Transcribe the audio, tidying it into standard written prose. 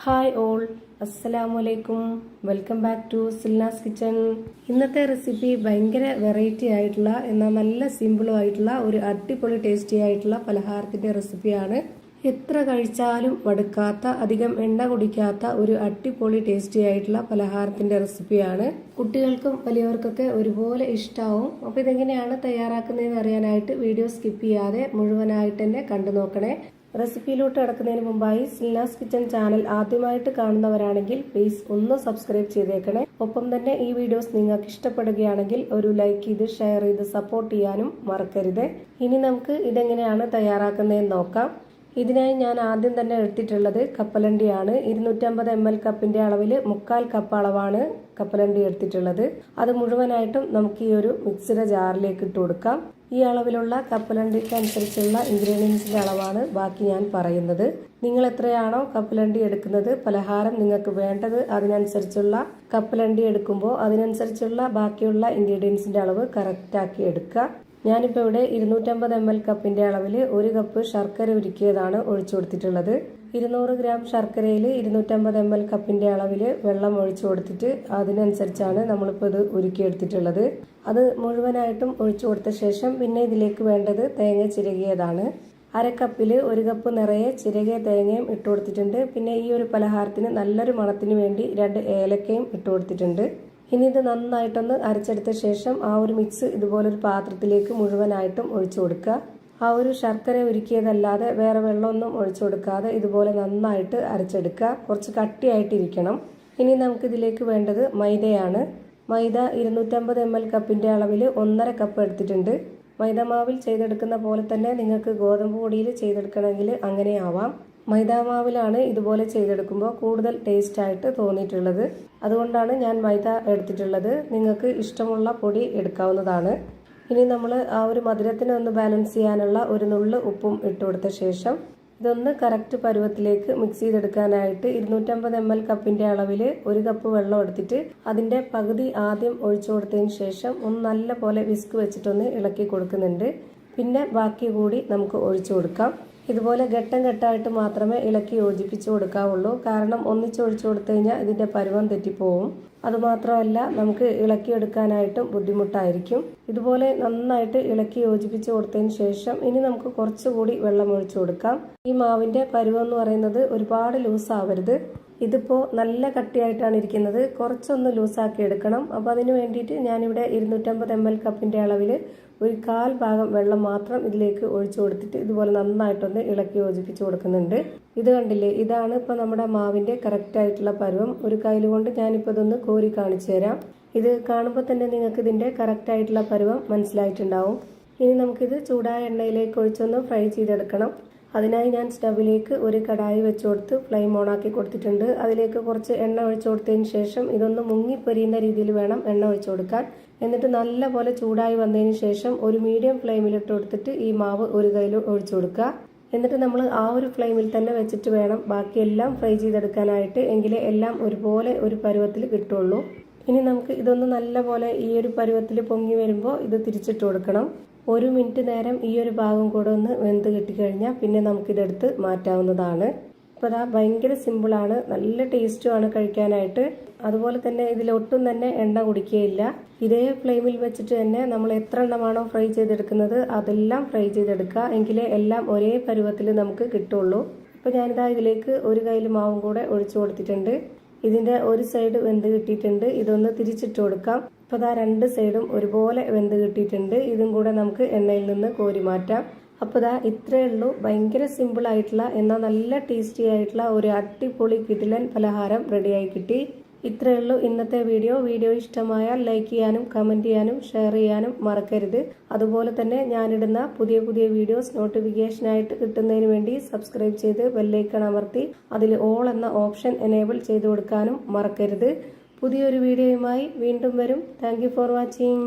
Hi all, അസ്സലാമു അലൈക്കും. Welcome back to Silna's kitchen. ഇന്നത്തെ റെസിപ്പി ഭയങ്കര വെറൈറ്റി ആയിട്ടുള്ള എന്നാൽ നല്ല സിമ്പിളും ആയിട്ടുള്ള ഒരു അടിപൊളി ടേസ്റ്റി ആയിട്ടുള്ള പലഹാരത്തിന്റെ റെസിപ്പിയാണ്. എത്ര കഴിച്ചാലും മടുക്കാത്ത, അധികം എണ്ണ കുടിക്കാത്ത ഒരു അടിപൊളി ടേസ്റ്റി ആയിട്ടുള്ള പലഹാരത്തിന്റെ റെസിപ്പിയാണ്. കുട്ടികൾക്കും വലിയവർക്കൊക്കെ ഒരുപോലെ ഇഷ്ടാവും. അപ്പോൾ ഇതെങ്ങനെയാണ് തയ്യാറാക്കുന്നതെന്ന് അറിയാനായിട്ട് വീഡിയോ സ്കിപ്പ് ചെയ്യാതെ മുഴുവനായിട്ട് തന്നെ കണ്ടു നോക്കണേ. റെസിപ്പിയിലോട്ട് കിടക്കുന്നതിന് മുമ്പായി സിൽനാസ് കിച്ചൺ ചാനൽ ആദ്യമായിട്ട് കാണുന്നവരാണെങ്കിൽ പ്ലീസ് ഒന്ന് സബ്സ്ക്രൈബ് ചെയ്തേക്കണേ. ഒപ്പം തന്നെ ഈ വീഡിയോസ് നിങ്ങൾക്ക് ഇഷ്ടപ്പെടുകയാണെങ്കിൽ ഒരു ലൈക്ക് ചെയ്ത് ഷെയർ ചെയ്ത് സപ്പോർട്ട് ചെയ്യാനും മറക്കരുത്. ഇനി നമുക്ക് ഇതെങ്ങനെയാണ് തയ്യാറാക്കുന്നതെന്ന് നോക്കാം. ഇതിനായി ഞാൻ ആദ്യം തന്നെ എടുത്തിട്ടുള്ളത് കപ്പലണ്ടിയാണ്. 250 ml കപ്പിന്റെ അളവിൽ 1/4 കപ്പ് അളവാണ് കപ്പലണ്ടി എടുത്തിട്ടുള്ളത്. അത് മുഴുവനായിട്ടും നമുക്ക് ഈ ഒരു മിക്സിയുടെ ജാറിലേക്ക് ഇട്ട് കൊടുക്കാം. ഈ അളവിലുള്ള കപ്പലണ്ടിക്ക് അനുസരിച്ചുള്ള ഇൻഗ്രീഡിയൻസിന്റെ അളവാണ് ബാക്കി ഞാൻ പറയുന്നത്. നിങ്ങൾ എത്രയാണോ കപ്പലണ്ടി എടുക്കുന്നത്, പലഹാരം നിങ്ങൾക്ക് വേണ്ടത്, അതിനനുസരിച്ചുള്ള കപ്പലണ്ടി എടുക്കുമ്പോൾ അതിനനുസരിച്ചുള്ള ബാക്കിയുള്ള ഇൻഗ്രീഡിയൻസിന്റെ അളവ് കറക്റ്റ് ആക്കി എടുക്കുക. ഞാനിപ്പോൾ ഇവിടെ 250 ml കപ്പിന്റെ അളവിൽ 1 കപ്പ് ശർക്കര ഉരുക്കിയതാണ് ഒഴിച്ചു കൊടുത്തിട്ടുള്ളത്. 200 ഗ്രാം ശർക്കരയിൽ 250 ml കപ്പിന്റെ അളവിൽ വെള്ളം ഒഴിച്ചു കൊടുത്തിട്ട് അതിനനുസരിച്ചാണ് നമ്മളിപ്പോൾ ഇത് ഉരുക്കിയെടുത്തിട്ടുള്ളത്. അത് മുഴുവനായിട്ടും ഒഴിച്ചു കൊടുത്ത ശേഷം പിന്നെ ഇതിലേക്ക് വേണ്ടത് തേങ്ങ ചിരകിയതാണ്. 1/2 കപ്പിൽ 1 കപ്പ് നിറയെ ചിരകിയ തേങ്ങയും ഇട്ട് കൊടുത്തിട്ടുണ്ട്. പിന്നെ ഈ ഒരു പലഹാരത്തിന് നല്ലൊരു മണത്തിന് വേണ്ടി 2 ഏലക്കയും ഇട്ട് കൊടുത്തിട്ടുണ്ട്. ഇനി ഇത് നന്നായിട്ടൊന്ന് അരച്ചെടുത്ത ശേഷം ആ ഒരു മിക്സ് ഇതുപോലൊരു പാത്രത്തിലേക്ക് മുഴുവനായിട്ടും ഒഴിച്ചു കൊടുക്കുക. ആ ഒരു ശർക്കര ഉരുക്കിയതല്ലാതെ വേറെ വെള്ളമൊന്നും ഒഴിച്ചു കൊടുക്കാതെ ഇതുപോലെ നന്നായിട്ട് അരച്ചെടുക്കുക. കുറച്ച് കട്ടിയായിട്ടിരിക്കണം. ഇനി നമുക്കിതിലേക്ക് വേണ്ടത് മൈദയാണ്. മൈദ 250 ml കപ്പിന്റെ അളവിൽ 1/2 കപ്പ് എടുത്തിട്ടുണ്ട്. മൈദമാവിൽ ചെയ്തെടുക്കുന്ന പോലെ തന്നെ നിങ്ങൾക്ക് ഗോതമ്പ് പൊടിയിൽ ചെയ്തെടുക്കണമെങ്കിൽ അങ്ങനെ ആവാം. മൈദാമാവിലാണ് ഇതുപോലെ ചെയ്തെടുക്കുമ്പോൾ കൂടുതൽ ടേസ്റ്റ് ആയിട്ട് തോന്നിയിട്ടുള്ളത്. അതുകൊണ്ടാണ് ഞാൻ മൈദ എടുത്തിട്ടുള്ളത്. നിങ്ങൾക്ക് ഇഷ്ടമുള്ള പൊടി എടുക്കാവുന്നതാണ്. ഇനി നമ്മൾ ആ ഒരു മധുരത്തിനെ ഒന്ന് ബാലൻസ് ചെയ്യാനുള്ള ഒരു നുള്ള് ഉപ്പും ഇട്ട് കൊടുത്ത ശേഷം ഇതൊന്ന് കറക്റ്റ് പരുവത്തിലേക്ക് മിക്സ് ചെയ്തെടുക്കാനായിട്ട് 250 ml കപ്പിന്റെ അളവിൽ 1 കപ്പ് വെള്ളം എടുത്തിട്ട് അതിന്റെ പകുതി ആദ്യം ഒഴിച്ചു കൊടുത്തതിന് ശേഷം ഒന്ന് നല്ല പോലെ വിസ്ക് വെച്ചിട്ടൊന്ന് ഇളക്കി കൊടുക്കുന്നുണ്ട്. പിന്നെ ബാക്കി കൂടി നമുക്ക് ഒഴിച്ചു കൊടുക്കാം. ഇതുപോലെ ഘട്ടം ഘട്ടമായിട്ട് മാത്രമേ ഇളക്കി യോജിപ്പിച്ച് കൊടുക്കാവുള്ളൂ. കാരണം ഒന്നിച്ചൊഴിച്ചു കൊടുത്തു കഴിഞ്ഞാൽ ഇതിന്റെ പരുവം തെറ്റിപ്പോവും. അതുമാത്രമല്ല നമുക്ക് ഇളക്കിയെടുക്കാനായിട്ടും ബുദ്ധിമുട്ടായിരിക്കും. ഇതുപോലെ നന്നായിട്ട് ഇളക്കി യോജിപ്പിച്ച് കൊടുത്തതിന് ശേഷം ഇനി നമുക്ക് കുറച്ചുകൂടി വെള്ളം ഒഴിച്ചു കൊടുക്കാം. ഈ മാവിന്റെ പരുവം എന്ന് പറയുന്നത് ഒരുപാട് ലൂസ് ആവരുത്. ഇതിപ്പോൾ നല്ല കട്ടിയായിട്ടാണ് ഇരിക്കുന്നത്. കുറച്ചൊന്ന് ലൂസാക്കി എടുക്കണം. അപ്പോൾ അതിന് വേണ്ടിയിട്ട് ഞാനിവിടെ 250 ml കപ്പിന്റെ അളവിൽ 1/4 ഭാഗം വെള്ളം മാത്രം ഇതിലേക്ക് ഒഴിച്ചു കൊടുത്തിട്ട് ഇതുപോലെ നന്നായിട്ടൊന്ന് ഇളക്കി യോജിപ്പിച്ച് കൊടുക്കുന്നുണ്ട്. ഇത് കണ്ടില്ലേ, ഇതാണ് ഇപ്പോൾ നമ്മുടെ മാവിന്റെ കറക്റ്റ് ആയിട്ടുള്ള പരുവം. ഒരു കയ്യിൽ കൊണ്ട് ഞാനിപ്പോൾ ഇതൊന്ന് കോരി കാണിച്ചു തരാം. ഇത് കാണുമ്പോൾ തന്നെ നിങ്ങൾക്ക് ഇതിന്റെ കറക്റ്റ് ആയിട്ടുള്ള പരുവം മനസ്സിലായിട്ടുണ്ടാവും. ഇനി നമുക്കിത് ചൂടായ എണ്ണയിലേക്ക് ഒഴിച്ചൊന്ന് ഫ്രൈ ചെയ്തെടുക്കണം. അതിനായി ഞാൻ സ്റ്റവിലേക്ക് ഒരു കടായി വെച്ച് കൊടുത്ത് ഫ്ലെയിം ഓണാക്കി കൊടുത്തിട്ടുണ്ട്. അതിലേക്ക് കുറച്ച് എണ്ണ ഒഴിച്ചു കൊടുത്തതിന് ശേഷം ഇതൊന്ന് മുങ്ങിപ്പൊരിയുന്ന രീതിയിൽ വേണം എണ്ണ ഒഴിച്ചു കൊടുക്കാൻ. എന്നിട്ട് നല്ല പോലെ ചൂടായി വന്നതിന് ശേഷം ഒരു മീഡിയം ഫ്ലെയിമിലിട്ട് കൊടുത്തിട്ട് ഈ മാവ് ഒരു കയ്യിൽ ഒഴിച്ചു കൊടുക്കുക. എന്നിട്ട് നമ്മൾ ആ ഒരു ഫ്ലെയിമിൽ തന്നെ വെച്ചിട്ട് വേണം ബാക്കിയെല്ലാം ഫ്രൈ ചെയ്തെടുക്കാനായിട്ട്. എങ്കിലേ എല്ലാം ഒരുപോലെ ഒരു പരുവത്തിൽ കിട്ടുള്ളൂ. ഇനി നമുക്ക് ഇതൊന്ന് നല്ല പോലെ ഈ ഒരു പരുവത്തിൽ പൊങ്ങി വരുമ്പോൾ ഇത് തിരിച്ചിട്ട് കൊടുക്കണം. 1 മിനിറ്റ് നേരം ഈ ഒരു ഭാഗം കൂടെ ഒന്ന് വെന്ത് കിട്ടിക്കഴിഞ്ഞാൽ പിന്നെ നമുക്കിതെടുത്ത് മാറ്റാവുന്നതാണ്. അപ്പോൾ അതാ ഭയങ്കര സിമ്പിളാണ്, നല്ല ടേസ്റ്റുമാണ് കഴിക്കാനായിട്ട്. അതുപോലെ തന്നെ ഇതിലൊട്ടും തന്നെ എണ്ണ കുടിക്കുകയില്ല. ഇതേ ഫ്ലെയിമിൽ വെച്ചിട്ട് തന്നെ നമ്മൾ എത്ര എണ്ണമാണോ ഫ്രൈ ചെയ്തെടുക്കുന്നത് അതെല്ലാം ഫ്രൈ ചെയ്തെടുക്കുക. എങ്കിലേ എല്ലാം ഒരേ പരുവത്തിൽ നമുക്ക് കിട്ടുള്ളൂ. അപ്പോൾ ഞാനിതാ ഇതിലേക്ക് ഒരു കയ്യിൽ മാവും കൂടെ ഒഴിച്ചു കൊടുത്തിട്ടുണ്ട്. ഇതിന്റെ ഒരു സൈഡ് വെന്ത് കിട്ടിയിട്ടുണ്ട്. ഇതൊന്ന് തിരിച്ചിട്ട് കൊടുക്കാം. അപ്പോൾ ദാ 2 സൈഡും ഒരുപോലെ വെന്ത് കിട്ടിയിട്ടുണ്ട്. ഇതും കൂടെ നമുക്ക് എണ്ണയിൽ നിന്ന് കോരി മാറ്റാം. അപ്പോൾ ദാ ഇത്രയേ ഉള്ളൂ. ഭയങ്കര സിമ്പിൾ ആയിട്ടുള്ള എന്നാൽ നല്ല ടേസ്റ്റി ആയിട്ടുള്ള ഒരു അടിപൊളി കിടിലൻ പലഹാരം റെഡിയായി കിട്ടി. ഇത്രയേ ഉള്ളൂ ഇന്നത്തെ വീഡിയോ ഇഷ്ടമായാൽ ലൈക്ക് ചെയ്യാനും കമന്റ് ചെയ്യാനും ഷെയർ ചെയ്യാനും മറക്കരുത്. അതുപോലെ തന്നെ ഞാനിടുന്ന പുതിയ വീഡിയോസ് നോട്ടിഫിക്കേഷനായിട്ട് കിട്ടുന്നതിന് വേണ്ടി സബ്സ്ക്രൈബ് ചെയ്ത് ബെല്ലൈക്കൺ അമർത്തി അതിൽ ഓൾ എന്ന ഓപ്ഷൻ എനേബിൾ ചെയ്ത് കൊടുക്കാനും മറക്കരുത്. പുതിയൊരു വീഡിയോയുമായി വീണ്ടും വരും. Thank you for watching.